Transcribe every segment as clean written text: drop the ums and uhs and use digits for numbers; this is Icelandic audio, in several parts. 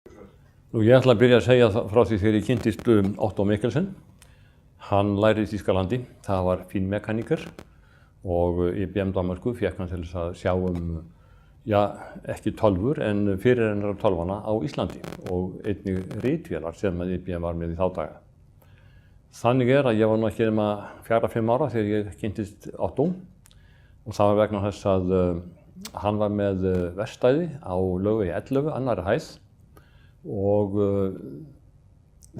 Ég ætla að byrja að segja frá því þegar ég kynntist Otto Mikkelsen. Hann lærði í Þýskalandi, það var fínmekaníker og IBM Danmörku fékk hann til þess að sjá ekki tölvur en fyrirrennarar tölvana á Íslandi og einnig ritvélar sem IBM var með í þá daga. Þannig að ég var nú ekki nema 4-5 ára þegar ég kynntist Otto og það var vegna þess að hann var með verkstæði á Laugavegi 11, annarri hæð. Og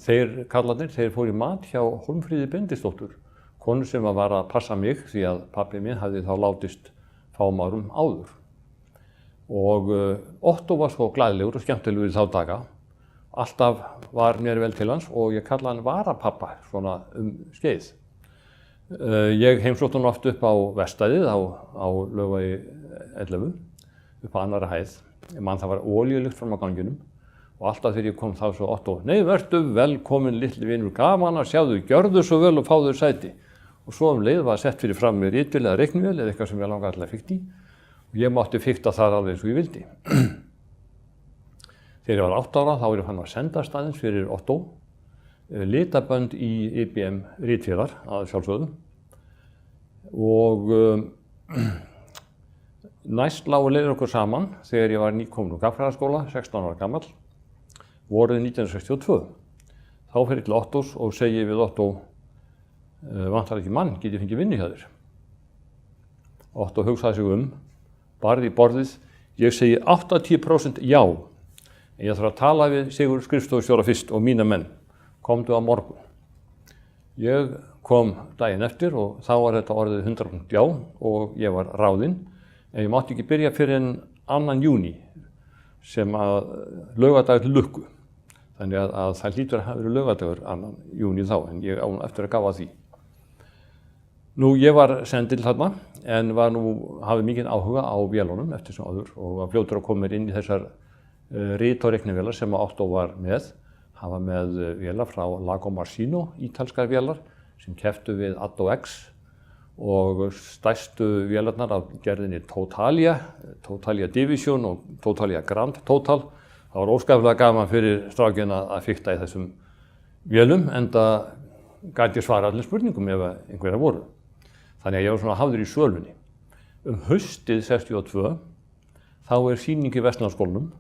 þeir kallarnir, þeir fóru í mat hjá Hólmfríði Benediktsdóttur, konu sem var að passa mig því að pabbi minn hafði þá látist fáum árum áður. Og Otto var svo glaðlegur og skemmtilegur í þá daga. Alltaf var mér vel til hans og ég kallaði hann varapappa svona skeið. Ég heimsótti hann oft upp á verkstæðið á Laugavegi 11, upp á annarri hæð. Ég man það var olíulykt fram á ganginum. Og alltaf þegar ég kom þá svo Otto, nei, vertu velkomin litli vinur, gaman að sjá þau, gjörðu svo vel og fá þau sæti. Og svo leið var sett fyrir fram með ritvél eða reiknivél eða eitthvað sem ég langaði alltaf að fikta í. Og ég mátti fikta þar alveg eins og ég vildi. Þegar ég var 8 ára þá var ég fann að senda staðins fyrir Otto, litabönd í IBM ritvélar að sjálfsögðu. Og næst lágu leiðir okkur saman þegar ég var nýkominn úr gagnfræðaskóla, 16 ára gamall. Vorið 1962. Þá fer ég til Ottos og segi við Otto, vantar ekki mann, get ég fengið vinnu hjá þér? Otto hugsaði sig barði í borðið, ég segi 80% já, en ég þarf að tala við Sigurð skrifstofustjóra fyrst og mína menn, komdu á morgun. Ég kom daginn eftir og þá var þetta orðið 100% já og ég var ráðinn, en ég mátti ekki byrja fyrir en 2. júní sem að laugardagur til lukku. Þannig að það hlýtur að hafa verið laugardagur 2. júní þá, en ég á eftir að gafa því. Nú, ég var sendill þarna, en hafði mikinn áhuga á vélunum eftir sem áður og var fljótur að koma mér inn í þessar rit- og reiknivélar sem Otto var með. Hann var með vélar frá Lago Marsino, ítalskar vélar, sem kepptu við Atto-X og stærstu vélarnar af gerðinni Totalia Division og Totalia Grand Total. Það var óskaplega gaman fyrir strákinn að fikta í þessum vélum, enda gæti ég svara allir spurningum ef einhverjar voru. Þannig að ég var svona hafður í sölunni. Haustið 62 þá sýning í Verslunarskólanum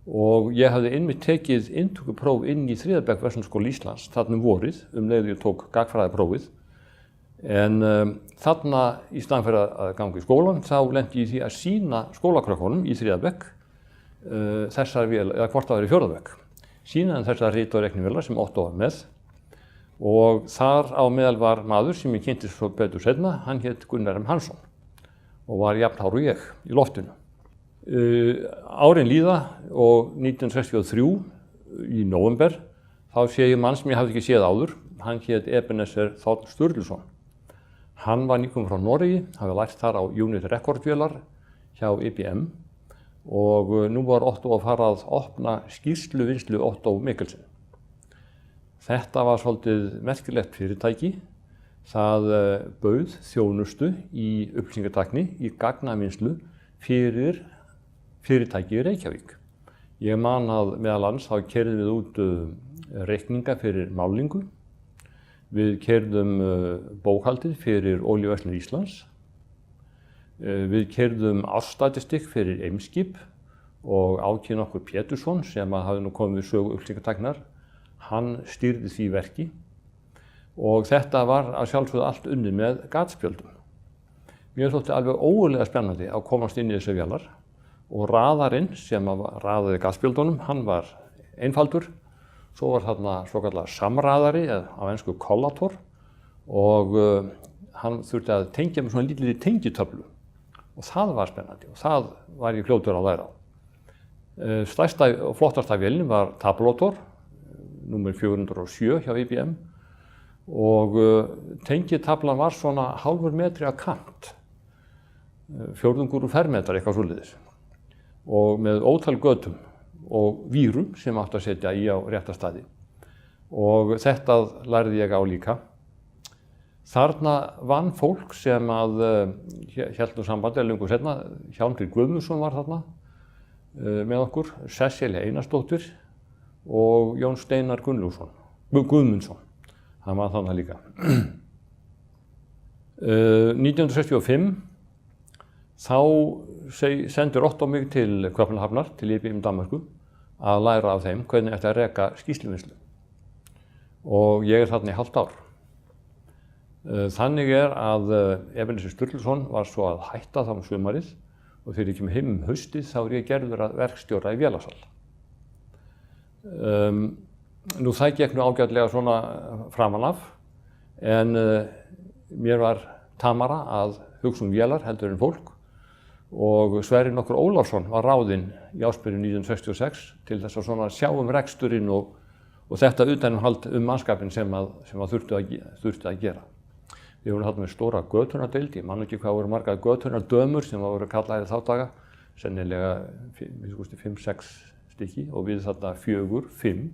og ég hafði einmitt tekið inntökupróf inn í 3. bekk Verslunarskóla Íslands þarna vorið, leið ég tók gagnfræðiprófið. En þarna í staðinn fyrir að ganga í skólan þá lenti ég í því að sýna skólakrökkunum í 3. bekk þessar vélar, eða hvort það var í 4. bekk. Sýnaði þessar rit- og reiknivélar sem Otto var með og þar á meðal var maður sem ég kynntist svo betur seinna, hann hét Gunnar M. Hansson og var jafnhár og ég í loftinu. Árin líða og 1963 í nóvember þá sé ég mann sem ég hafði ekki séð áður, hann hét Ebenezer Þ. Sturluson. Hann var nýkominn frá Noregi, hafði lært þar á Unit rekordvélar hjá IBM og nú var Otto að fara að opna skýrsluvinnslu Otto Mikkelsen. Þetta var svolítið merkilegt fyrirtæki. Það bauð þjónustu í upplýsingatækni, í gagnavinnslu fyrir fyrirtæki í Reykjavík. Ég man að meðal annars þá keyrðum við út reikninga fyrir málingu. Við keyrðum bókhaldið fyrir Olíuverslun Íslands. Við keyrðum ársstatistikk fyrir Eimskip og Áki nokkur Pétursson sem hafði nú komið við sögu upplýsingatæknar. Hann stýrði því verki og þetta var að sjálfsögðu allt unnið með gatspjöldum. Mér þótti alveg ógurlega spennandi að komast inn í þessi vélar og raðarinn sem raðaði gatspjöldunum, hann var einfaldur. Svo var þarna svokallar samraðari eða á ensku kollator og hann þurfti að tengja með svona lítilli tengitöflu og það var spennandi og það var ég fljótur að læra á. Stærsta og flottasta vélin var tabulator, númer 407 hjá IBM og tengitablan var svona hálfur metri að kant, fjórðungur úr fermetrar eitthvað svoleiðis og með ótal götum og vírum sem átti að setja í á rétta staði og þetta lærði ég á líka. Þarna vann fólk sem hélt nú sambandi löngu seinna, Hjálmtýr Guðmundsson var þarna, með okkur, Sesselja Einarsdóttir og Jón Steinar Guðmundsson, hann var þannig líka. 1965 þá sendur Otto mig til Kaupmannahafnar, til IBM Danmörku, að læra af þeim hvernig ætti að reka skýrsluvinnslu. Og ég þarna í hálft ár. Þannig að Ebenezer Sturluson var svo að hætta þá sumarið og þegar ég kemur heim haustið þá ég gerður að verkstjóra í vélasal. Nú það gekk nú ágætlega svona framan af, en mér var tamara að hugsa vélar heldur en fólk og Sverrir nokkur Ólafsson var ráðinn í ársbyrjun 1966 til þess að svona sjá reksturinn og þetta utanumhald mannskapinn sem þurfti að gera. Við vorum þarna með stóra götunardeild, ég man ekki hvað voru margar götunardömur sem voru kallaðir þá daga, sennilega 5-6 stykki og við þarna 4-5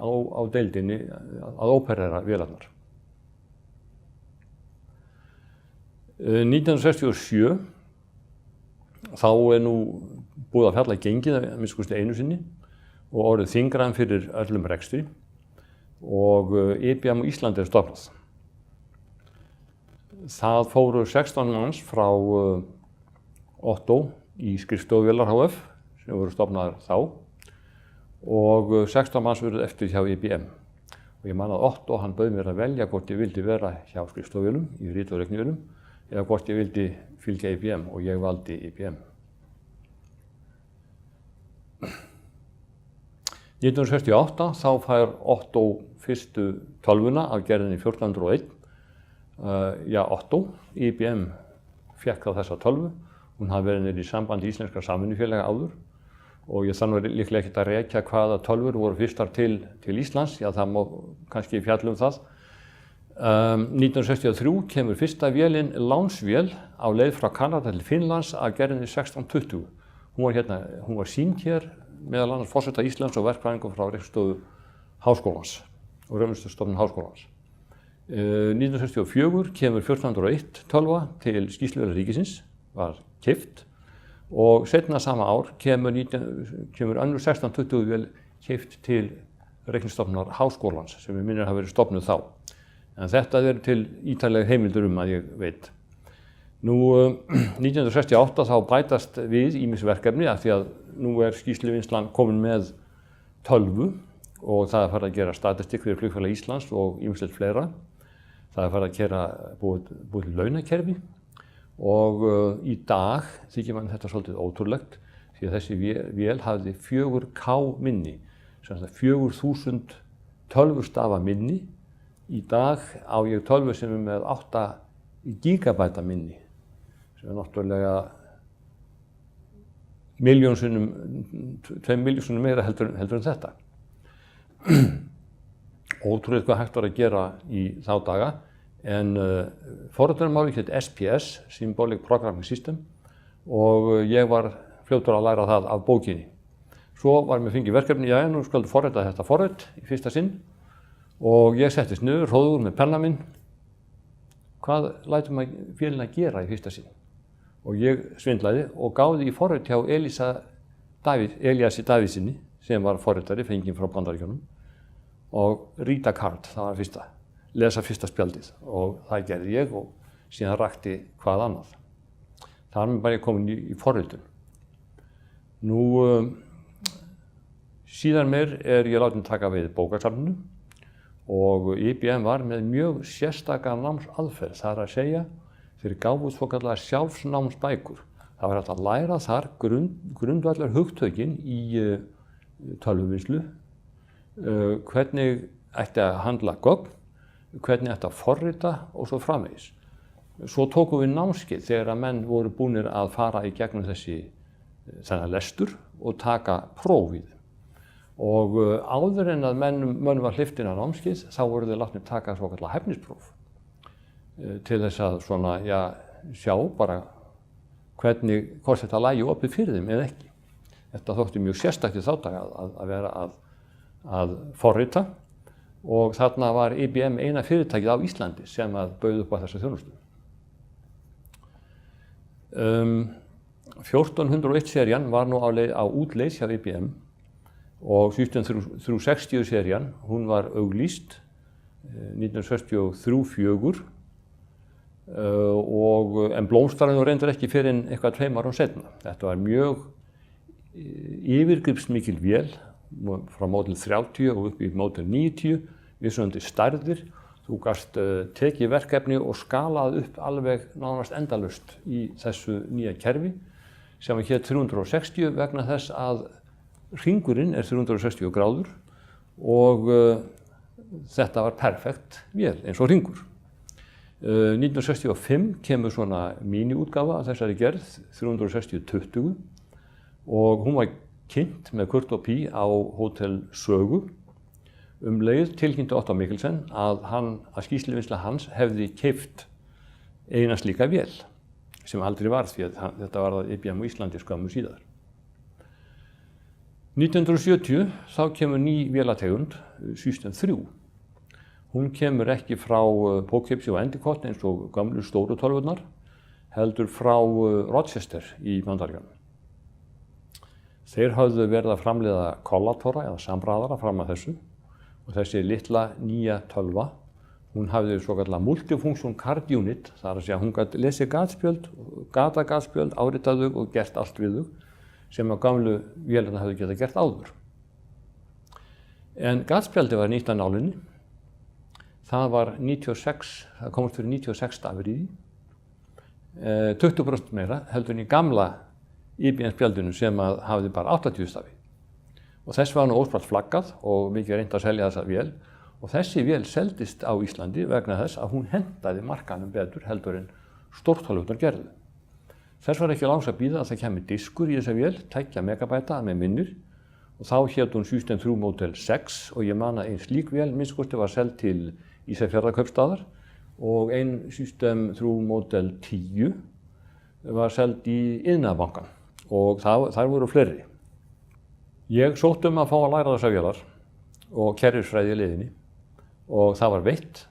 á deildinni að óperera vélarnar. 1967 þá nú búið að fjalla gengið að minnst kosti einu sinni og orðið þyngra en fyrir öllum rekstri og IBM á Íslandi stofnað. Það fóru 16 manns frá Otto í skrifstofuvélar HF sem voru stofnaðar þá og 16 manns voru eftir hjá IBM. Og ég man að Otto hann bauð mér að velja hvort ég vildi vera hjá skrifstofuvélum í rit- og reiknivélum eða hvort ég vildi fylgja IBM og ég valdi IBM. 1968 þá fær Otto fyrstu tölvuna af gerðinni 1401. Otto, IBM fékk þá þessa tölvu. Hún hafði verið niður í sambandi íslenskra samvinnufélaga áður og ég þannig líklega ekkert að rekja hvaða tölvur voru fyrstar til Íslands, já það má kannski fjalla það. 1963 kemur fyrsta vélin lánsvél á leið frá Kanada til Finnlands að gerðinni 1620. Hún var sýnd hér meðal annars forseta Íslands og verkfræðingum frá Rekstrarstofu Háskólans og Raunvísindastofnun Háskólans. 1964 kemur 1401 tölva til skýrsluvélar ríkisins, var keypt og seinna sama ár kemur önnur 1620 vél keypt til Reiknistofunar Háskólans sem við minnir hafa verið stofnuð þá. En þetta til ítarlega heimildur að ég veit. Nú 1968 þá bætast við ýmis verkefni af því að nú skýrsluvinnslan komin með tölvu og það farið að gera statistikk fyrir Flugfélag Íslands og ýmislegt fleira. Það farið að búið til launakerfi og í dag þykir mann þetta svolítið ótrúlegt því að þessi vél hafði 4K minni, sem sagt 4000 tölvustafa minni. Í dag á ég tölvu sem með 8 gigabæta minni, sem náttúrulega 2 milljón meira heldur en þetta. Ótrúlega hvað hægt var að gera í þá daga, en forritunarmálið hét SPS, Symbolic Programming System, og ég var fljótur að læra það af bókinni. Svo var mér fengið verkefni, nú skaldu forrita þetta forrit í fyrsta sinn, og ég settist niður, hróður með penna minn, hvað lætum vélina að gera í fyrsta sinn? Og ég svindlaði og gáði í forrit hjá Elíasi Davíðssyni, sem var forritari, fenginn frá Bandaríkjunum, og read a card, það var fyrsta, lesa fyrsta spjaldið og það gerði ég og síðan rakti hvað annað. Þar með bara ég komin í forritun. Nú, síðan meir ég látinn taka við bókasafninu og IBM var með mjög sérstaka námsaðferð, það að segja, þeir gáfu svokallaðar sjálfsnámsbækur. Það var hægt að læra þar grundvallar hugtökin í tölvuvinnslu, hvernig ætti að handla gögn, hvernig ætti að forrita og svo framvegis. Svo tókum við námskeið þegar að menn voru búnir að fara í gegnum þennan lestur og taka prófið. Og áður en að mönnum var hleypt inn á námskeið, þá voru þeir látnir taka svokallað hæfnispróf til þess að svona, sjá bara hvort þetta lægi opið fyrir þeim eða ekki. Þetta þótti mjög sérstakt í þá daga að vera að forrita og þarna var IBM eina fyrirtækið á Íslandi sem að bauð upp á þessa þjónustu. 1401 serían var nú á útleið hjá IBM og System 360 serían, hún var auglýst 1963-64 en blómstraði nú reyndar ekki fyrr en eitthvað 2 árum seinna. Þetta var mjög yfirgripsmikil vél frá módel 30 og upp í módel 90, vissundi stærðir. Þú gast tekið verkefni og skalað upp alveg nánast endalaust í þessu nýja kerfi sem hét 360 vegna þess að hringurinn er 360 gráður og þetta var perfekt vél eins og hringur. 1965 kemur svona mini-útgáfa af þessari gerð, 360-20 og hún var kynnt með Kurt og Pí á Hótel Sögu. Leið tilkynnti Otto Mikkelsen að skýrsluvinnsla hans hefði keypt eina slíka vél sem aldrei varð því að þetta var að IBM á Íslandi skömmu síðar. 1970 þá kemur ný vélategund, System 3. Hún kemur ekki frá Poughkeepsie og Endicott eins og gamlu stóru tölvurnar, heldur frá Rochester í Bandaríkjunum. Þeir höfðu verið að framleiða kollatora eða samræðara fram að þessu og þessi litla nýja tölva, hún hafði svokallega multifunction card unit, það er að segja hún gat lesið gatspjöld, gatspjöld, áritað þau og gert allt við þau sem á gamlu vélarnar hafði getað gert áður. En gatspjaldi var nýtt að nálinni, það var 96, það komast fyrir 96 stafir í því, 20% meira heldur en í gamla IBM spjaldinu sem hafði bara 80 stafi. Og þess var nú óspart flaggað og mikið reynt að selja þessa vél og þessi vél seldist á Íslandi vegna þess að hún hentaði markanum betur heldur en stórtölvurnar gerðu. Þess var ekki langs að bíða að það kæmi diskur í þessa vél, 2 megabæta með minnir og þá hét hún System 3 Model 6 og ég man að ein slík vél minnst var seld til Ísafjarðarkaupstaðar og ein System 3 Model 10 var seld í Iðnaðarbankann og þær voru fleiri. Ég sótti að fá að læra þessar vélar og kerfisfræði í leiðinni og það var veitt.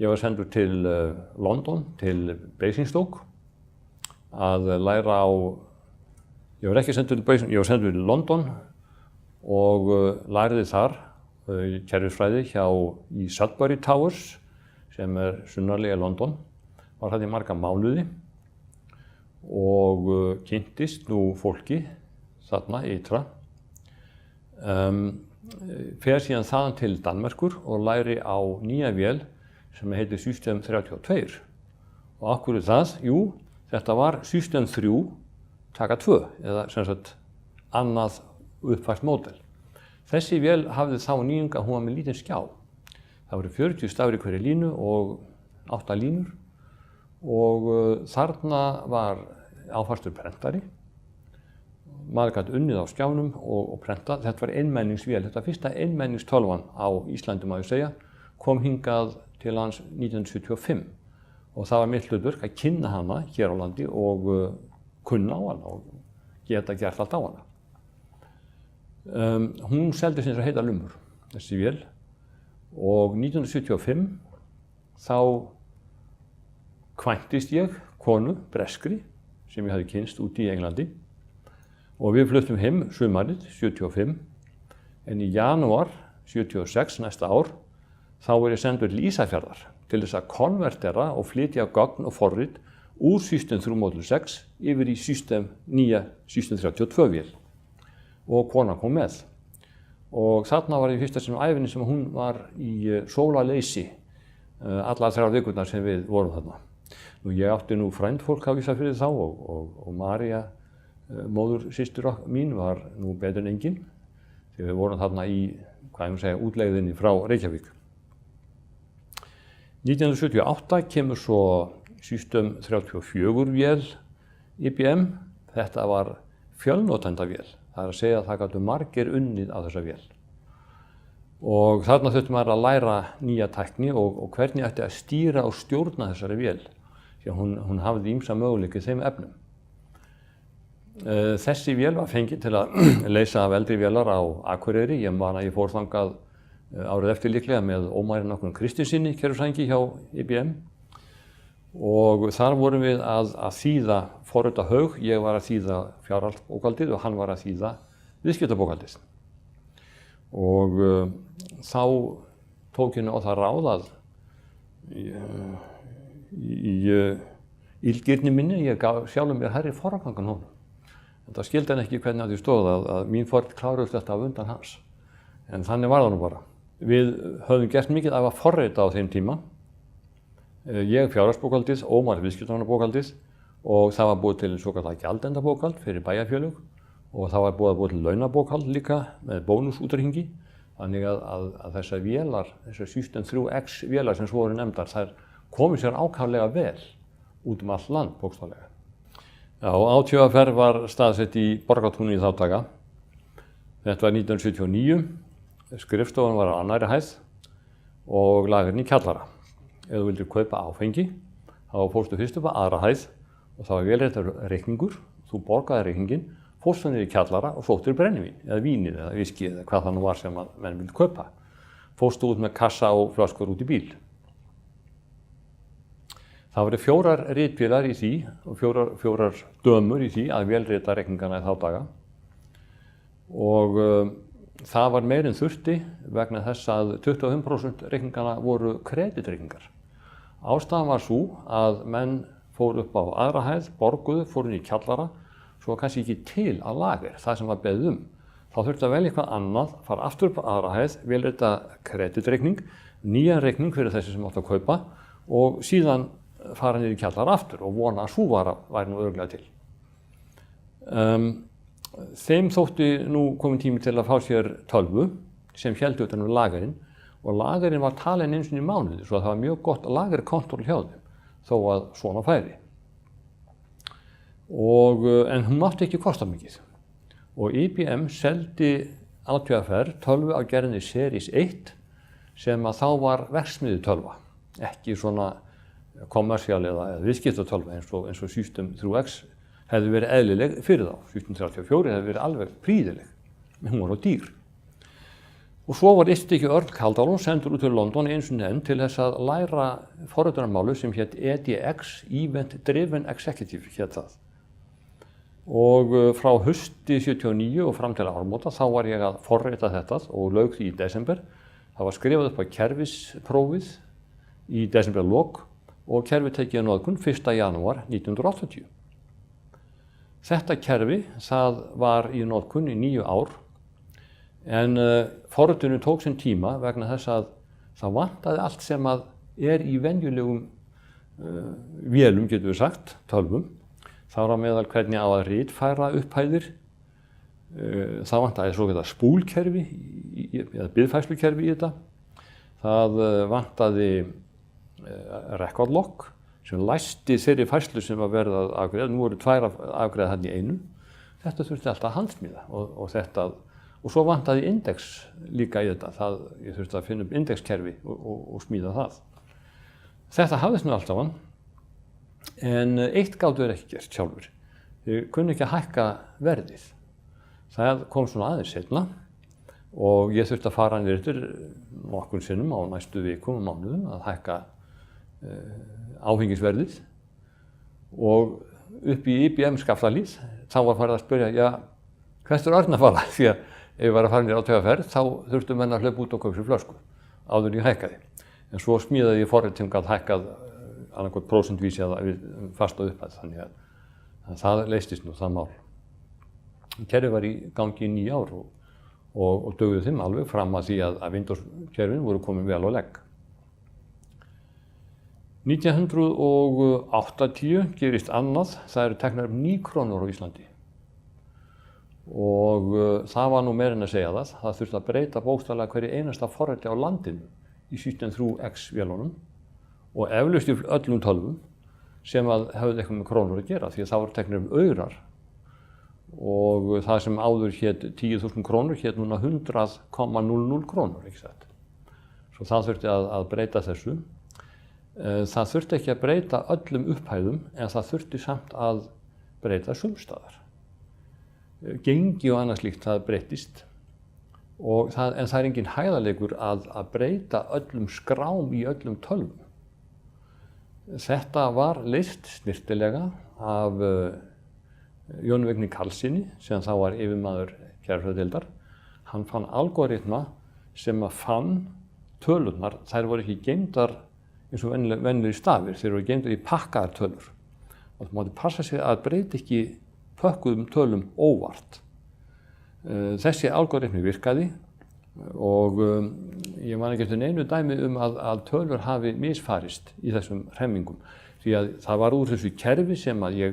Ég var sendur til London, til Basingstoke að læra á, ég var ekki sendur til Basingstoke, ég var sendur til London og læriði þar kerfisfræði í Sudbury Towers sem er sunnarlega London. Var það í marga mánuði og kynntist nú fólki þarna ytra. Fer síðan þaðan til Danmerkur og læri á nýja vél sem heitir System 32. Og af hverju það? Jú, þetta var System 3 taka 2 eða sem sagt annað uppfært módel. Þessi vél hafði þá nýjung að hún var með lítinn skjá. Það voru 40 stafir í hverri línu og 8 línur og þarna var áfastur prentari. Maður gat unnið á skjánum og prentað. Þetta var einmenningsvél, þetta fyrsta einmenningstölvan á Íslandi má ég segja, kom hingað til lands 1975 og það var mitt hlutverk að kynna hana hér á landi og kunna á hana og geta gert allt á hana. Hún seldist eins og heita lumur, þessi vél, og 1975 þá kvæntist ég konu, breskri, sem ég hafði kynnst úti í Englandi og við fluttum heim sumarið 75 en í janúar 76 næsta ár þá var ég sendur til Ísafjarðar til þess að konvertera og flytja gögn og forrit úr System 3 Model 6 yfir í nýja System 32 vél og kona kom með og þarna var ég fyrsta sem æfinni sem hún var í sólarleysi allar 3 vikurnar sem við vorum þarna. Ég átti nú frændfólk á Ísafirði þá og María móður systur mín var nú betur en engin þegar við vorum þarna í, hvað ég má segja, útlegðinni frá Reykjavík. 1978 kemur svo System 34 vél IBM. Þetta var fjölnotendavél, það er að segja að það gátu margir unnið á þessa vél. Og þarna þurfti maður að læra nýja tækni og hvernig ætti að stýra og stjórna þessari vél, því að hún hafði ýmsa möguleika í þeim efnum. Þessi vél var fengin til að leysa af eldri vélar á Akureyri. Ég man að ég fór þangað árið eftir líklega með Ómari Nákvæm Kristinssyni, kerfisfræðingi hjá IBM og þar vorum við að þýða forrita haug, ég var að þýða fjárhaldsbókhaldið og hann var að þýða viðskiptabókhaldið. Og þá tók ég á það ráð að í illgirni minni, ég gaf sjálfum mér hærri forgangan honum. En það skildi hann ekki hvernig að því stóð að mín forrit kláruðust þetta af undan hans. En þannig var það nú bara. Við höfðum gert mikið af að forrita á þeim tíma. Ég fjárhagsbókhaldið, Ómar viðskiptabókhaldið og það var búið til svokallað gjaldendabókhald fyrir bæjarfélög og það var búið til launabókhald líka með bónusútreikningi. Þannig að þessar vélar, þessar System 3X vélar sem svo voru nefndar, þær komu sér ákaflega vel út allt land bókstaflega. Já, ÁTVR var staðsett í Borgartúni í þá daga. Þetta var 1979, skrifstofan var á annarri hæð og lagerinn í kjallara. Ef þú vildir kaupa áfengi, þá fórstu fyrst upp á aðra hæð og það var velréttur reikningur, þú borgaði reikningin, fórstu niður í kjallara og sóttir brennivín, eða vínið, eða viskið, eða hvað það nú var sem að menn vildi kaupa. Fórstu út með kassa og flöskur út í bíl. Það voru 4 ritvélar í því og 4 dömur í því að vélrita reikningana í þá daga. Og það var meir en þurfti vegna þess að 25% reikningana voru kreditreikningar. Ástæðan var sú að menn fóru upp á aðra hæð, borguðu, fóru inn í kjallara, svo kannski ekki til að lager það sem var beðið um. Þá þurfti að velja eitthvað annað, fara aftur upp á aðra hæð, vélrita kreditreikning, nýjan reikning fyrir þessi sem átti að kaupa og síðan fara niður í kjallara aftur og vona að sú vara væri nú örugglega til. Þeim þótti nú komin tími til að fá sér tölvu sem héldi utan um lagerinn og lagerinn var talinn einu sinni í mánuði svo að það var mjög gott lagerkontról hjá þeim þó að svona færi. En hún mátti ekki kosta mikið og IBM seldi ÁTVR tölvu á gerðinni Series 1 sem að þá var verksmiðjutölva, ekki svona kommersjál eða viðskiptatölva eins og System 3X hefði verið eðlileg fyrir þá. System 34 hefði verið alveg prýðileg, en hún var á dýr. Og svo var Ystiki Örn Kaldalón sendur út til London einu sinni enn til þess að læra forritunarmálu sem hét EDX, Event Driven Executive hét það. Og frá hausti 79 og fram til áramóta þá var ég að forrita þetta og lauk því í desember. Það var skrifað upp á kerfisprófið í desemberlok og kerfi tekið í notkun 1. janúar 1980. Þetta kerfi það var í notkun í 9 ár en forritinu tók sinn tíma vegna þess að það vantaði allt sem að í venjulegum vélum, getum við sagt, tölvum. Það var meðal hvernig á að ritfæra upphæðir. Það vantaði svokallað spúlkerfi eða biðfærslukerfi í þetta. Það vantaði record lock sem læsti þeirri færslu sem var verið að afgreiða. Nú voru 2 afgreiða þarna í einu. Þetta þurfti alltaf að handsmíða og svo vantaði index líka í þetta. Ég þurfti að finna upp indexkerfi og smíða það. Þetta hafðist nú alltaf hann. En eitt gátu þeir ekki gert sjálfur. Þeir kunni ekki að hækka verðið. Það kom svona aðeins seinna og ég þurfti að fara niður eftir nokkrum sinnum á næstu vikum og mánuðum að hækka áfengisverðið og upp í IBM skaftalíð þá var farið að spyrja, já, hvert Örn að fara? Því að ef ég var að fara niður á taugaferð þá þurftu menn að hlaupa út og kaupa sér flösku áður en ég hækkaði. En svo smíðaði ég forrit sem gat hækkað annarkot prósentvísi eða fasta upphæð, þannig að það leystist nú það mál. Kerfið var í gangi í 9 ár og dugði þeim alveg fram að því að Windows-kerfin voru komin vel á legg. 1980 gerist annað, það eru teknar nýkrónur á Íslandi. Og það var nú meira en að segja það þurfti að breyta bókstaflega hverju einasta forriti á landinu í System 3X vélunum og eflaust í öllum tölvum sem að höfðu eitthvað með krónur að gera því að það voru teknir aurar og það sem áður hét 10.000 krónur hét núna 100,00 krónur, ekki satt. Svo það þurfti að breyta þessu. Það þurfti ekki að breyta öllum upphæðum en það þurfti samt að breyta sumstaðar. Gengi og annað slíkt það breytist en það er engin hægðarleikur að breyta öllum skrám í öllum tölvum. Þetta var leyst snyrtilega af Jóni Vigni Karlssyni, sem þá var yfirmaður kerfisfræðideildar. Hann fann algoritma sem að fann tölurnar, þær voru ekki geymdar eins og venjulegir stafir, þeir voru geymdar í pakkaðar tölur. Og það mátti passa sig að breyta ekki pökkuðum tölum óvart. Þessi algoritmi virkaði og ég man ekki eftir neinu dæmi að tölur hafi misfarist í þessum hremmingum. Því að það var úr þessu kerfi sem að ég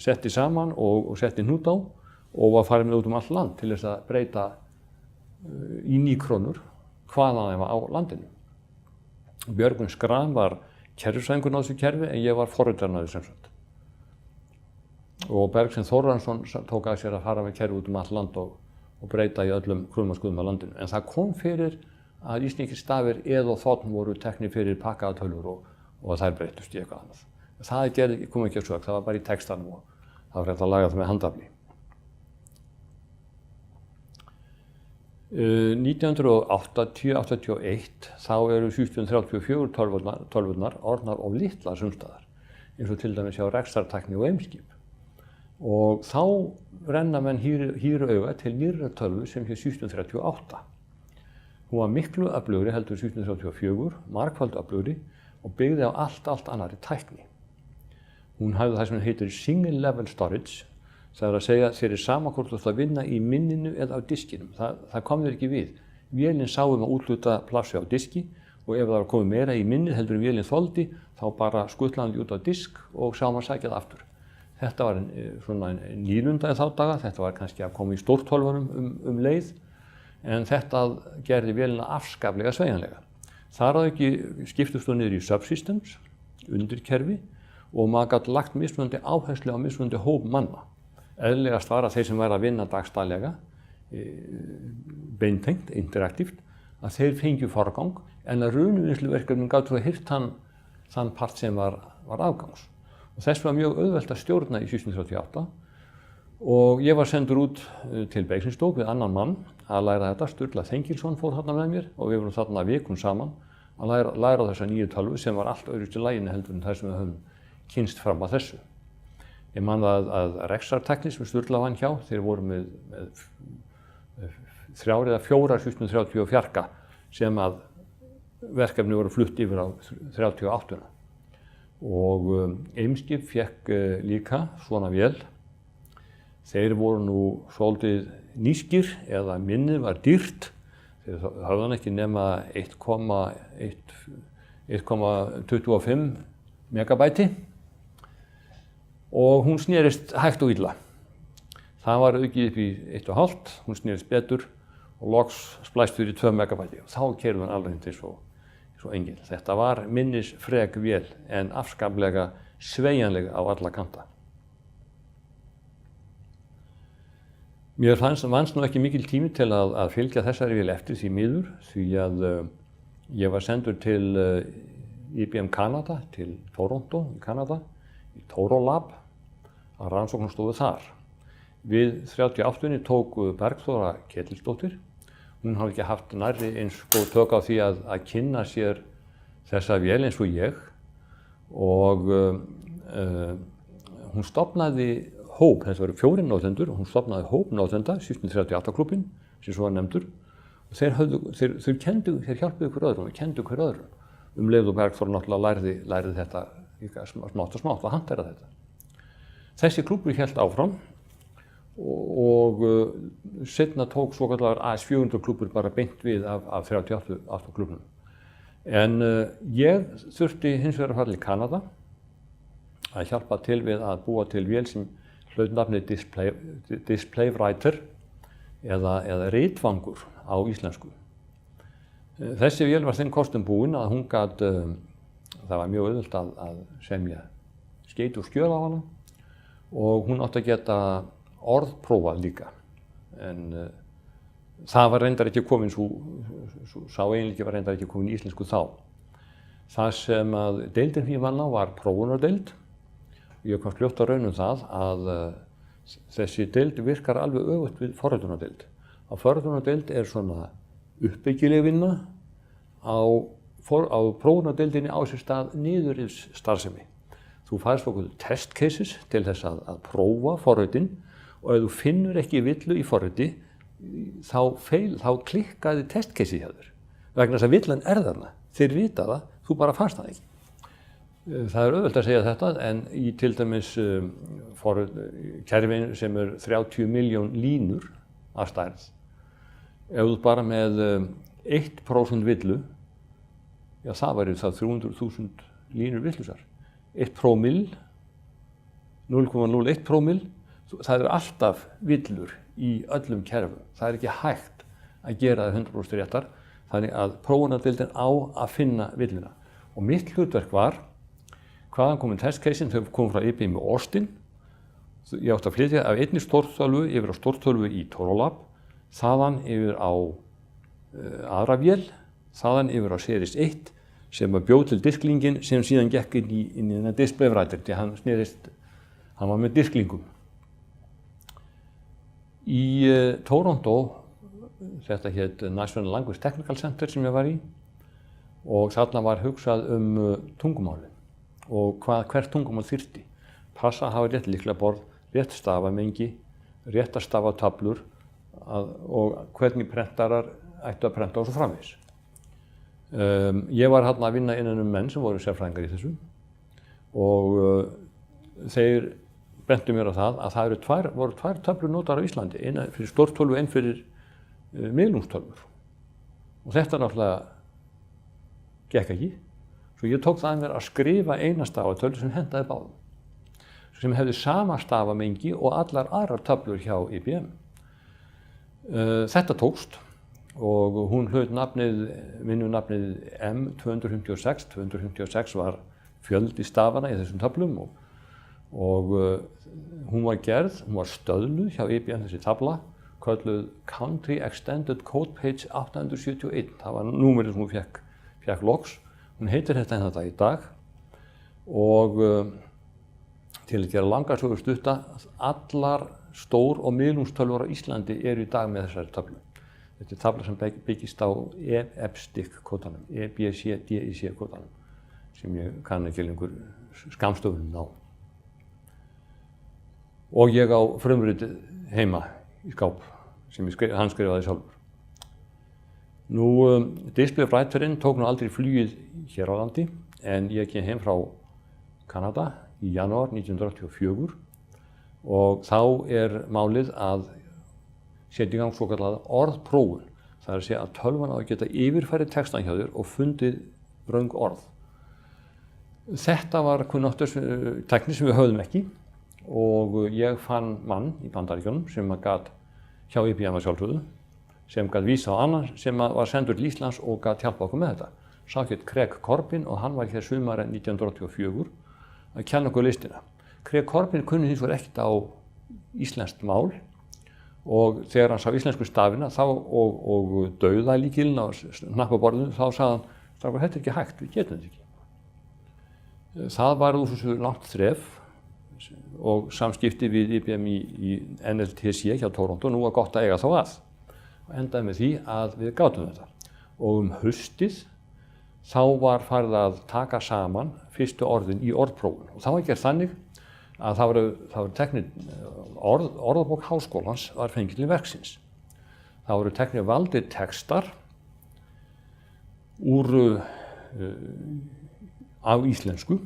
setti saman og setti hnút á og var farið með út allt land til þess að breyta í nýkrónur hvaðan þeim var á landinu. Björgvin Schram var kerfisfræðingur á þessu kerfi en ég var forritarinn af þessu sem sagt. Og Bergsteinn Þórarinsson tók að sér að fara með kerfi út allt land og breyta í öllum krummaskuðum á landinu. En það kom fyrir að íslenskir stafir eð og þ voru teknir fyrir pakkaða tölur og þær breyttust í eitthvað annað. Það kom ekki að sög, það var bara í textanum og það var hægt að laga það með handafli. 1980-81 þá eru 734 tölvurnar orðnar of litlar sumstaðar, eins og til dæmis hjá rekstrartækni og Eimskip. Og þá renna menn hýru auga til nýrrar tölvu sem hér 738. Hún var miklu öflugri heldur 734, margfaldur öflugri og byggði á allt annarri tækni. Hún hafði það sem heitir single level storage, það er að segja þér sama hvort þú ætlar að vinna í minninu eða á diskinum. Það kom þér ekki við. Vélinn sá að útluta plassi á diski og ef það var komið meira í minnið heldur en vélinn þoldi þá bara skuttlaði út á disk og sá maður sækja það aftur. Þetta var svona nýlunda í þá daga, þetta var kannski að koma í stórtölvunum leið, en þetta gerði vélina afskaplega sveigjanlega. Þar að ekki skiptust þú niður í subsystems, undirkerfi, og maður gat lagt mismunandi áherslu á mismunandi hóp manna. Eðlilegast var að þeir sem væru að vinna dagstaglega, beintengt, interaktíft, að þeir fengju forgang, en að raunvinnsluverkefnin gátu að hirt þann part sem var afgangs. Og þess var mjög auðvelt að stjórna í 738 og ég var sendur út til Basingstoke við annan mann að læra þetta. Sturla Þengilsson fór þarna með mér og við vorum þarna vikum saman að læra þessa nýju tölvu sem var allt öðruvísi laginu heldur en það sem við höfum kynst fram að þessu. Ég man að rekstrartækni sem Sturla vann hjá, þeir voru með 3 eða 4 730 fjarka sem að verkefni voru flutt yfir á 38. Og Eimskip fékk líka svona vél. Þeir voru nú svolítið nískir eða minnið var dýrt. Þeir hafði hann ekki nema 1,25 megabæti og hún snerist hægt og illa. Það var aukið upp í 1,5, hún snerist betur og loks splæst fyrir 2 megabæti og þá keyrði hann alveg eins og engin. Þetta var minnisfrek vél en afskaplega sveigjanleg á alla kanta. Mér vannst nú ekki mikil tími til að fylgja þessari vél eftir því miður, því að ég var sendur til IBM Canada, til Toronto í Kanada, í Toro Lab, að rannsóknarstofu þar. Við 38 tók Bergþóra Ketilsdóttir. Hún hafði ekki haft nærri eins góð tök á því að kynna sér þessa vél eins og ég og hún stofnaði hóp, þess að veru 4 notendur, og hún stofnaði hóp notenda, 738 klúbbinn, sem svo var nefndur, og þeir hjálpuðu hver öðrum, þeir kendu hver öðrum. Leið og Bergþór náttúrulega lærði þetta smátt og smátt að hantera þetta. Þessi klúbbur hélt áfram og seinna tók svokallaður AS400 klúbbur bara beint við af 38 klúbbunum. En ég þurfti hins vegar að fara til Kanada að hjálpa til við að búa til vél sem hlaut nafnið DisplayWriter eða ritfangur á íslensku. Þessi vél var þeim kostum búin að hún gat, það var mjög auðvelt að semja skeit og skjöl á hana og hún átti að geta orðprófað líka. En það var reyndar ekki komin sá eiginleiki var reyndar ekki komin í íslensku þá. Það sem að deildin ég vann á var prófunardeild. Ég komst fljótt á raun það að þessi deild virkar alveg öfugt við forritunardeild. Forritunardeild svona uppbyggileg vinna, á prófunardeildinni á sér stað niðurrifs starfsemi. Þú færð svokallaðar test cases til þess að prófa forritin og ef þú finnur ekki villu í forriti þá klikkaði test case hjá þér vegna þess að villan er þarna. Þeir vita það, þú bara fannst það ekki. Það er auðvelt að segja þetta en í til dæmis kerfin sem 30 miljón línur að stærð. Ef þú bara með 1% villu, já það væri það 300.000 línur villusar. 1 prómill, 0,01 prómill, það alltaf villur í öllum kerfum. Það er ekki hægt að gera það 100% réttar, þannig að prófunardeildin á að finna villuna. Og mitt hlutverk var, hvaðan kominn test casein, þau kom frá IBM í Austin. Ég átti að flytja af einni stórtölvu yfir á stórtölvu í Torolab, þaðan yfir á aðra vél, þaðan yfir á Series 1 sem bjóð til disklingin sem síðan gekk inn í þennan display-writer því hann var með disklingum. Í Toronto, þetta hét National Language Technical Center sem ég var í og þarna var hugsað tungumáli og hvert tungumál þyrfti. Passa að hafa rétt lyklaborð, rétt stafamengi, réttar stafatöflur og hvernig prentarar ættu að prenta og svo framvegis. Ég var hérna að vinna innan menn sem voru sérfræðingar í þessu og þeir bentu mér á það að það voru tvær töflur notaðar á Íslandi, eina fyrir stórtölvu, einn fyrir miðlungstölvur. Og þetta náttúrulega gekk ekki, svo ég tók það að mér að skrifa eina stafatöflu sem hentaði báðum, sem hefði sama stafamengi og allar aðrar töflur hjá IBM. Þetta tókst og hún hlaut vinnunafnið M256. 256 var fjöldi stafana í þessum töflum og hún var stöðluð hjá IBM þessi tafla, kölluð Country Extended Code Page 871. Það var númerið sem hún fékk loks. Hún heitir þetta enn þetta í dag og til að gera langa sögu stutta, allar stór- og miðlungstölvur á Íslandi eru í dag með þessari töflu. Þetta er tafla sem byggist á EBSTIC-kódanum, EBCDIC-kódanum, sem ég kann ekki lengur skammstöfunum á. Og ég á frumritið heima í skáp, sem hann skrifaði sjálfur. Display-writerinn tók aldrei flugið hér á landi, en ég kem heim frá Kanada í janúar 1984 og þá málið að setja í gang svokallað orðprófun. Það er að segja að tölvan á að geta yfirfærið textan hjá þér og fundið röng orð. Þetta var tækni sem við höfðum ekki og ég fann mann í Bandaríkjunum sem gat hjá IBM að sjálfsögðu, sem gat vísa á annan sem var sendur til Íslands og gat hjálpa okkur með þetta. Sá hét Craig Corbin og hann var hér sumarið 1984 að kenna okkur listina. Craig Corbin kunni hins vegar ekkert á íslenskt mál og þegar hann sá íslensku stafina og dauðalíkilinn á hnappaborðinu þá sagði hann, þetta er ekki hægt, við getum þetta ekki. Það var úr þessu langt þref og samskipti við IBM í NLTC hjá Toronto, nú var gott að eiga þá að. Og endaði með því að við gátum þetta. Og haustið þá var farið að taka saman fyrstu orðin í orðprófun. Og það var gert þannig að það voru teknir orðabók Háskólans var fengið til verksins. Það voru teknir valdir textar af íslensku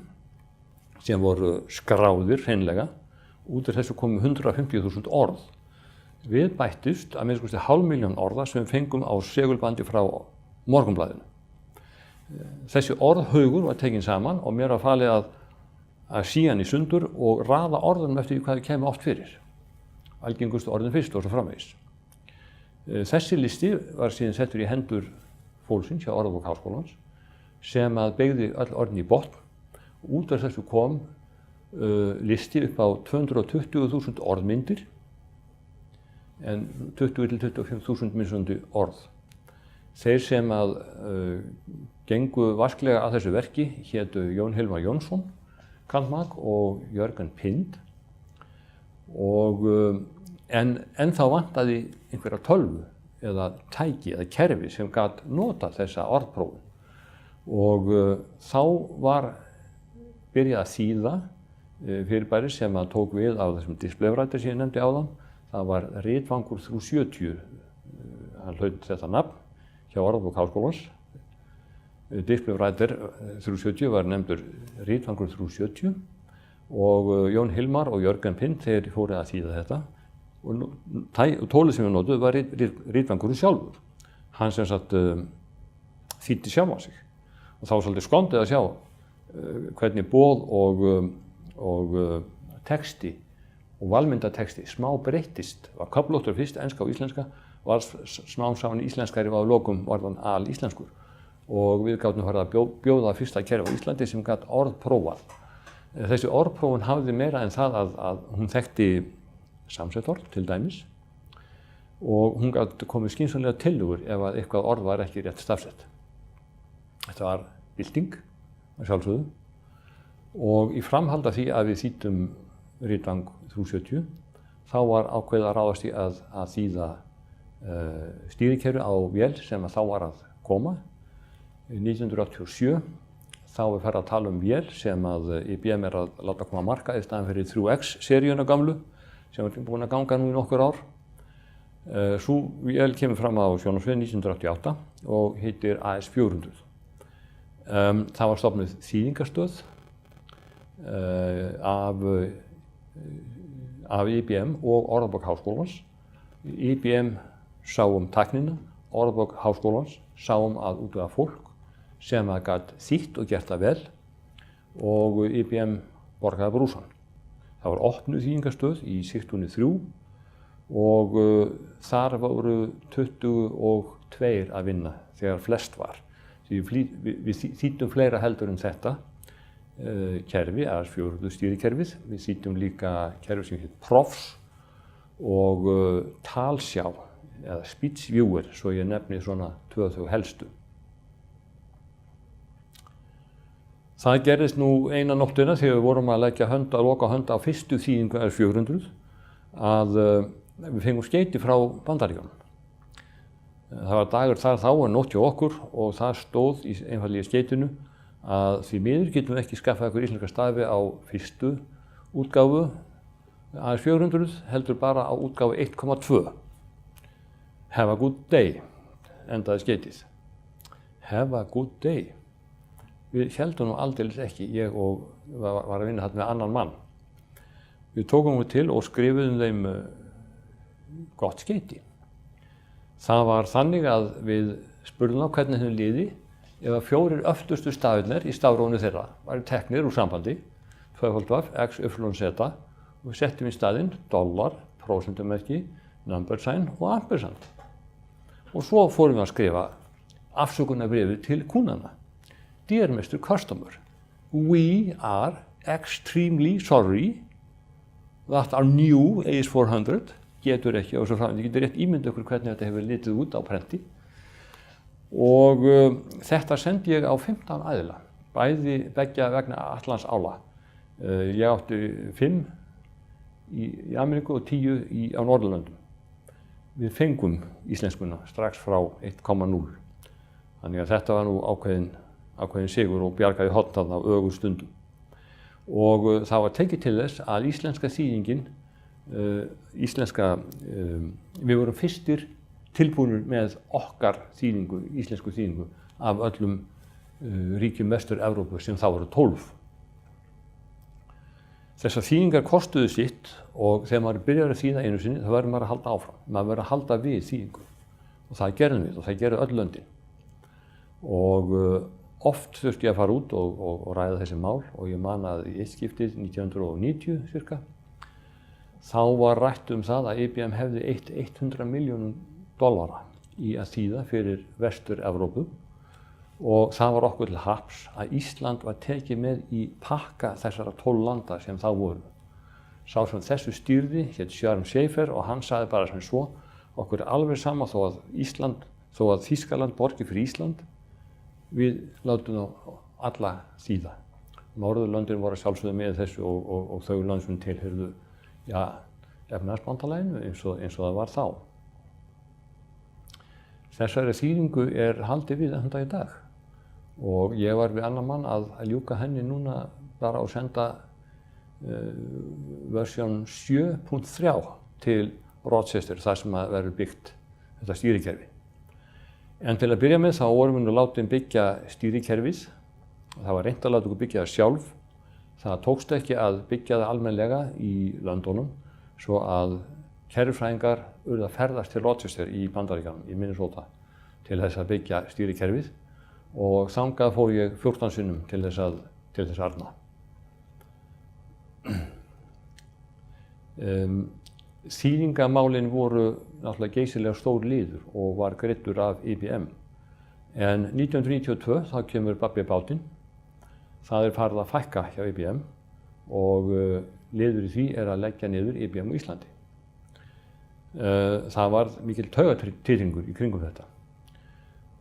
sem voru skráðir hreinlega. Út af þessu komu 150.000 orð. Við bættust að minnst 500.000 orða sem við fengum á segulbandi frá Morgunblaðinu. Þessi orðhaugur var tekinn saman og mér var falið að sía hann í sundur og raða orðunum eftir hvað þau kemur oft fyrir. Algengustu orðin fyrst og svo framvegis. Þessi listi var síðan settur í hendur fólksins hjá Orðabók Háskólans sem að beygði öll orðin í botn. Út af þessu kom listi upp á 220.000 orðmyndir en 20.000 til 25.000 mismunandi orð. Þeir sem að gengu vasklega að þessu verki hétu Jón Hilmar Jónsson, kantmag og Jörgen Pind en þá vantaði einhverja tölvu eða tæki eða kerfi sem gat notað þessa orðprófun og þá var byrjaði að þýða fyrirbæri sem að tók við af þessum display-writer sem ég nefndi áðan. Það var Ritvangur 370, hann hlaut þetta nafn hjá Orðabók Háskólans. Display-writer 370 var nefndur Ritvangur 370 og Jón Hilmar og Jörgen Pind þeir fóru að þýða þetta. Og tólið sem við notuð var Ritvangurinn sjálfur. Hann sem sagt þýddi sjálf á sig. Og þá var svolítið skondið að sjá hvernig boð og texti og valmyndateksti smá breyttist. Var köflóttur fyrst enska og íslenska, var smám saman íslenskari og að lokum var hann alíslenskur. Og við gátum farið að bjóða fyrsta kerfi á Íslandi sem gat orðprófað. Þessi orðprófun hafði meira en það að hún þekkti samsett orð til dæmis og hún gat komið skynsamlega tillögur ef að eitthvað orð var ekki rétt stafsett. Þetta var bylting að sjálfsögðu og í framhald af því að við þýddum Ritvang 370 þá var ákveðið að ráðast í að þýða stýrikerfi á vél sem að þá var að koma. 1987 þá er farið að tala um vél sem að IBM er að láta koma að marka í staðan fyrir 3X seríuna gamlu sem er búin að ganga nú í nokkur ár. Sú vél kemur fram á sjónarsviðið 1988 og heitir AS400. Það var stofnuð þýðingarstöð af IBM og Orðabók Háskólans. IBM sá tæknina, Orðabók Háskólans sá að útvega fólk sem að gat þýtt og gert það vel og IBM borgaði brúsann. Það var opnuð þýðingarstöð í Sigtúni 3 og þar voru 22 að vinna þegar flest var. Við þýddum fleira heldur en þetta kerfi, AS400 stýrikerfið. Við þýddum líka kerfi sem heit Profs og Talsjá eða Speech Viewer, svo ég nefni svona tvö þau helstu. Það gerðist nú eina nóttina þegar við vorum að loka hönd á fyrstu þýðingu AS400 að við fengum skeyti frá Bandaríkjunum. Það var dagur þar þá en nótt hjá okkur og það stóð einfaldlega í skeytinu að því miður getum við ekki skaffað okkur íslenska stafi á fyrstu útgáfu AS400 heldur bara á útgáfu 1.2. Have a good day, endaði skeytið. Have a good day. Við héldum nú aldeilis ekki, ég og var að vinna þarna með annan mann. Við tókum við til og skrifuðum þeim gott skeyti. Það var þannig að við spurðum á hvernig þeim liði ef að 4 öftustu stafirnir í stafrófinu þeirra væru teknir úr sambandi, 2x, x, y, z og við settum í staðinn dollar, prósentumerki, number sign og ampersand. Og svo fórum við að skrifa afsökunarbréfið til kúnnanna. Dear Mr. Customer, we are extremely sorry that our new AS400 getur ekki og svo framvegis. Þið getur rétt ímyndað okkur hvernig þetta hefur litið út á prenti. Og þetta sendi ég á 15 aðila, beggja vegna Atlants ála. Ég átti 5 í Ameríku og 10 á Norðurlöndum. Við fengum íslenskuna strax frá 1.0. Þannig að þetta var nú ákveðin sigur og bjargaði horn þarna á ögurstundum. Og það var tekið til þess að íslenska þýðingin við vorum fyrstir tilbúnir með okkar þýðingu, íslensku þýðingu af öllum ríkjum Vestur-Evrópu sem þá voru 12. Þessar þýðingar kostuðu sitt og þegar maður byrjar að þýða einu sinni þá verður maður að halda áfram. Maður verður að halda við þýðingu og það gerðum við og það gerðu öll löndin. Og oft þurfti ég að fara út og ræða þessi mál og ég man að í eitt skiptið 1990 cirka þá var rætt það að IBM hefði eytt $100 milljónum í að þýða fyrir Vestur-Evrópu og það var okkur til happs að Ísland var tekið með í pakka þessara 12 landa sem þá voru. Sá sem þessu stýrði hét Sjarm Schaefer og hann sagði bara sem svo okkur er alveg sama þó að Þýskaland borgi fyrir Ísland við látum þá alla þýða. Norðurlöndin voru sjálfsögðu með þessu og þau lönd sem tilheyrðu efnahagsbandalaginu eins og það var þá. Þessari þýðingu er haldið við enn dag í dag og ég var við annan mann að ljúka henni núna bara og senda versjón 7.3 til Rochester, þar sem að verður byggt þetta stýrikerfi. En til að byrja með þá vorum við nú látin byggja stýrikerfið. Það var reynt að láta okkur byggja það sjálf. Það tókst ekki að byggja það almennilega í löndunum svo að kerfifræðingar urðu að ferðast til Rochester í Bandaríkjunum, í Minnesota, til þess að byggja stýrikerfið og þangað fór ég 14 sinnum til þess arna. Þýðingamálin voru náttúrulega geysilega stór liður og var greiddur af IBM. En 1992 þá kemur Babbi bátinn. Það farið að fækka hjá IBM og liður í því að leggja niður IBM á Íslandi. Það var mikil taugatitringur í kringum þetta.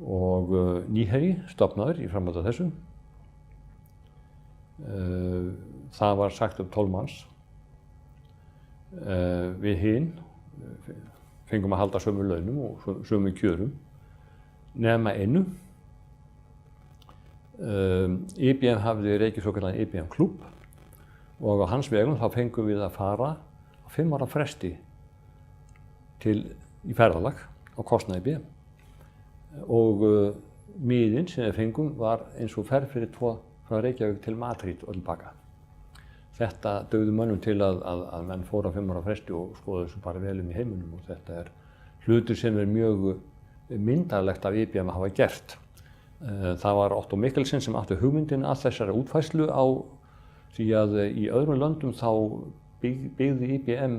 Og Nýherji stofnaður í framhaldi af þessu. Það var sagt upp 12 manns. Við hin fengum að halda sömu launum og sömu kjörum nema einu. IBM hafði rekið svokallaðan IBM klúbb og á hans vegum þá fengum við að fara á 5 ára fresti í ferðalag á kostnað IBM. Og miðinn sem við fengum var eins og ferð fyrir 2 frá Reykjavík til Madrid og tilbaka. Þetta dugði mönnum til að menn fóru á 5 ára fresti og skoðu þessu bara vel í heiminum og þetta hlutur sem mjög myndarlegt af IBM að hafa gert. Það var Otto Mikkelsen sem átti hugmyndina að þessari útfærslu á því að í öðrum löndum þá byggði IBM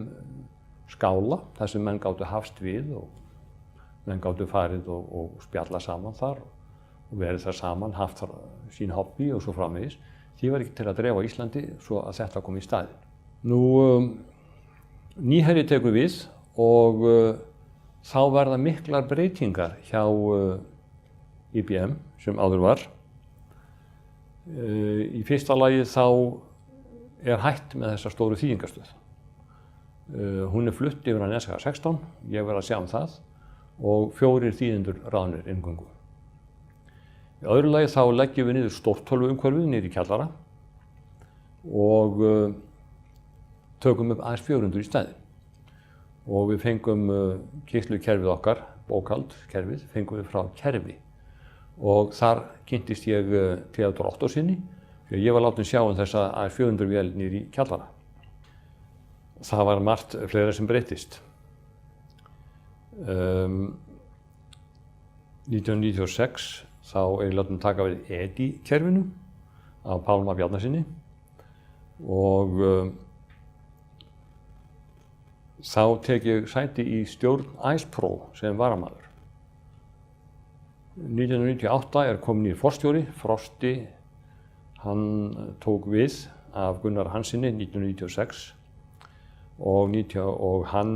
skála þar sem menn gátu hafst við og menn gátu farið og spjalla saman þar og verið þar saman, haft sín hobby og svo framvegis. Því var ekki til að dreifa á Íslandi svo að þetta kom í staðinn. Nýherji tekur við og þá verða miklar breytingar hjá IBM sem áður var. Í fyrsta lagi þá hætt með þessa stóru þýðingarstöð. Hún flutt yfir að NSK 16, ég verð að sjá það og 4 þýðendur ráðnir inngöngu. Í öðru lagi þá leggjum við niður stórtölvuumhverfið niður í kjallara og tökum upp aðeins 400 í staðinn. Og við fengum keyrslukerfið okkar, bókhaldkerfið, fengum við frá Kerfi. Og þar kynntist ég Theodor Ottosinni, því ég var látin sjá þessa aðeins 400 vél niður í kjallara. Það var margt fleira sem breyttist. 1996 þá ég látin taka við EDI-kerfinu á Pálma Bjarnasyni og þá tek ég sæti í stjórn IcePro sem varamaður. 1998 komin nýr forstjóri, Frosti, hann tók við af Gunnar Hansinni 1996 og hann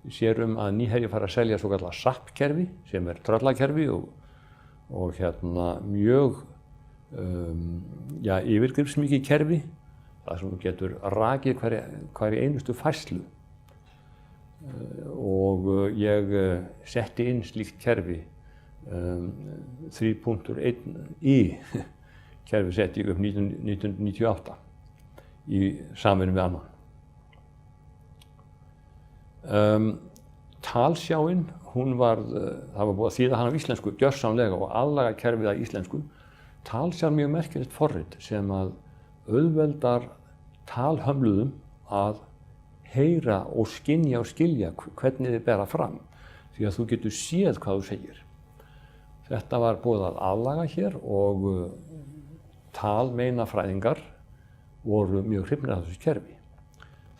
sér að Nýherji fara að selja svokallað SAP-kerfi sem tröllakerfi og mjög yfirgripsmikið kerfi þar sem þú getur rakið hverja einustu færslu og ég setti inn slíkt kerfi 3.1i kerfi setti ég upp 1998 í samvinnu við annan. Talsjáin, það var búið að þýða hana á íslensku gjörsamlega og aðlaga kerfið að íslensku. Talsjá mjög merkilegt forrit sem að auðveldar talhömluðum að heyra og skynja og skilja hvernig þið bera fram því að þú getur séð hvað þú segir. Þetta var búið að aðlaga hér og talmeinafræðingar voru mjög hrifnir af þessu kerfi.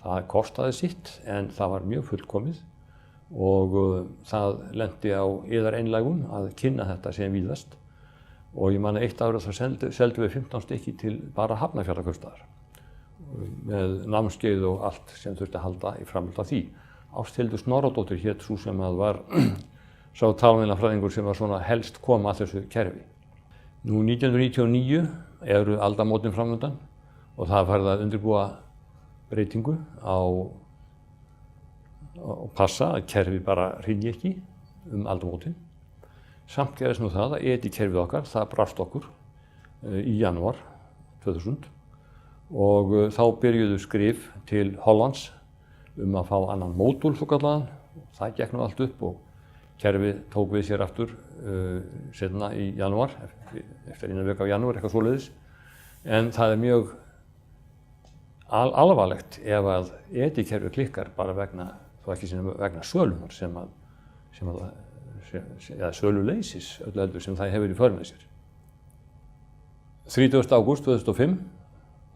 Það kostaði sitt en það var mjög fullkomið og það lenti á yðareinlægum að kynna þetta sem víðast og ég man að eitt árið þá seldum við 15 stykki til bara Hafnarfjarðarkaupstaðar með námskeið og allt sem þurfti að halda í framhald af því. Ásthildur Snorradóttir hét sú sem að var sá talmeinafræðingur sem var svona helst koma að þessu kerfi. Nú 1999 eru aldamótin framöndan og það farið að undirbúa breytingu á passa að kerfi bara hrynji ekki aldamótin. Samt gerðist nú það að EDI-kerfið okkar, það brast okkur í janúar 2000 og þá byrjuðu skrif til Hollands að fá annan módúl svokallaðan. Það gekk nú allt upp og kerfið tók við sér aftur seinna í janúar, eftir innan vika á janúar, eitthvað svoleiðis. En það mjög alvarlegt ef að EDI-kerfið klikkar bara vegna sölunar eða söluleysis öllu heldur sem það hefur í för með sér. 30. ágúst 2005,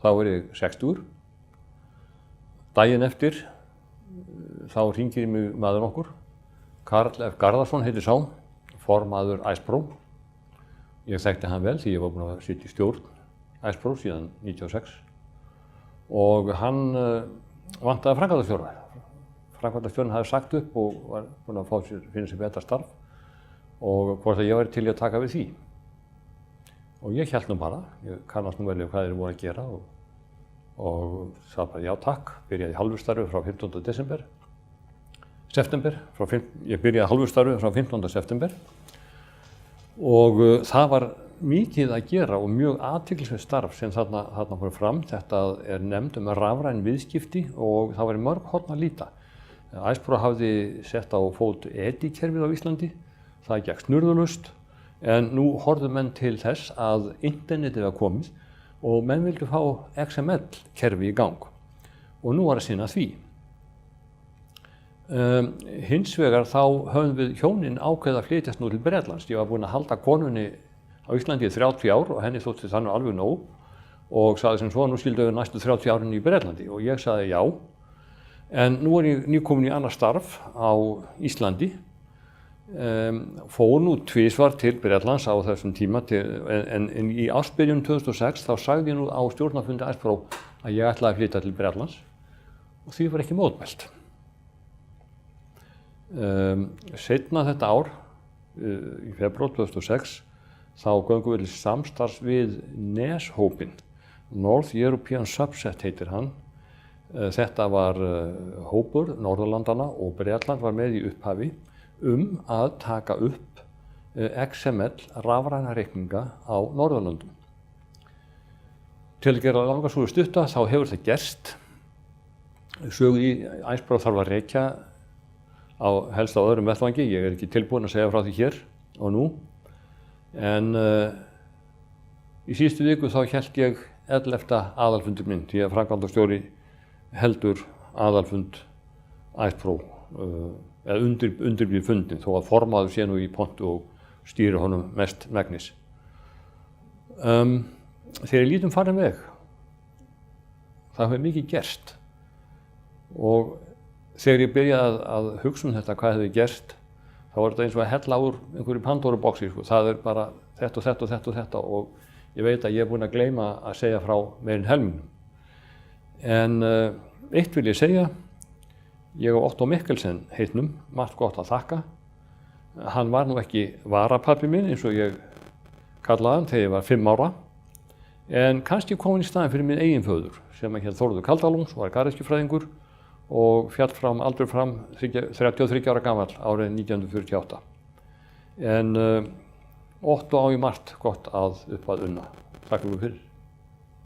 þá ég 60. Daginn eftir, þá hringir mig maður okkur, Karl F. Garðarsson heitir sá, formaður Icepro. Ég þekkti hann vel því ég var búinn að sitja í stjórn Icepro síðan 96 og hann vantaði framkvæmdastjóra. Framkvæmdastjórinn hafði sagt upp og var búinn að finna sér betra starf og hvort að ég væri til í að taka við því. Og ég hélt nú bara, ég kannast nú vel hvað þeir voru að gera og sagði bara já takk, byrjaði hálfurstarfi frá 15. september. Ég byrjaði hálfurstarfi frá 15. september og það var mikið að gera og mjög athyglisvert starf sem þarna fór fram. Þetta nefnd rafræn viðskipti og það var í mörg horn að líta. Icepro hafði sett á fót EDI-kerfið á Íslandi, það gekk snurðulaust, en nú horfðu menn til þess að internetið var komið og menn vildu fá XML-kerfi í gang og nú var að sinna því. Hins vegar þá höfum við hjónin ákveðið að flytjast nú til Bretlands. Ég var búinn að halda konunni á Íslandi í 30 ár og henni þótti það nú alveg nóg og sagði sem svo nú skildu við næstu 30 árin í Bretlandi og ég sagði já. En nú ég nýkomin í annað starf á Íslandi, fór nú tvisvar til Bretlands á þessum tíma en í ársbyrjun 2006 þá sagði ég nú á stjórnarfundi Icepro að ég ætlaði að flytja til Bretlands og því var ekki mótmælt. Seinna þetta ár, í febrúar 2006, þá göngum við til samstarfs við NES-hópinn, North European Subset heitir hann. Þetta var hópur Norðurlandana og Bretland var með í upphafi að taka upp XML rafræna reikninga á Norðurlöndum. Til að gera langa sögu stutta þá hefur það gerst. Sögu í Icepro þarf að rekja helst á öðrum vettvangi. Ég ekki tilbúinn að segja frá því hér og nú. En í síðustu viku þá hélt ég 11. aðalfundur minn því að framkvæmdastjóri heldur aðalfund Icepro eða undirbýr fundin þó að formaður sé nú í pontu og stýrir honum mest megnis. Þegar ég lítum farin veg, það hefur mikið gerst og þegar ég byrjaði að hugsa þetta hvað hefði gerst, þá var þetta eins og að hella úr einhverju Pandóruboxi. Það bara þetta og þetta og þetta og þetta og ég veit að ég búinn að gleyma að segja frá meirinn helmingnum. En eitt vil ég segja, ég og Otto Mikkelsen heitnum, margt gott að þakka. Hann var nú ekki varapabbi minn eins og ég kallaði hann þegar ég var 5 ára, en kannski kom hann í staðinn fyrir minn eigin föður sem hét Þórður Kaldalóns, var garðyrkjufræðingur og féll aldur fram 33 ára gamall árið 1948. En Otto á í margt gott upp að unna. Takk fyrir.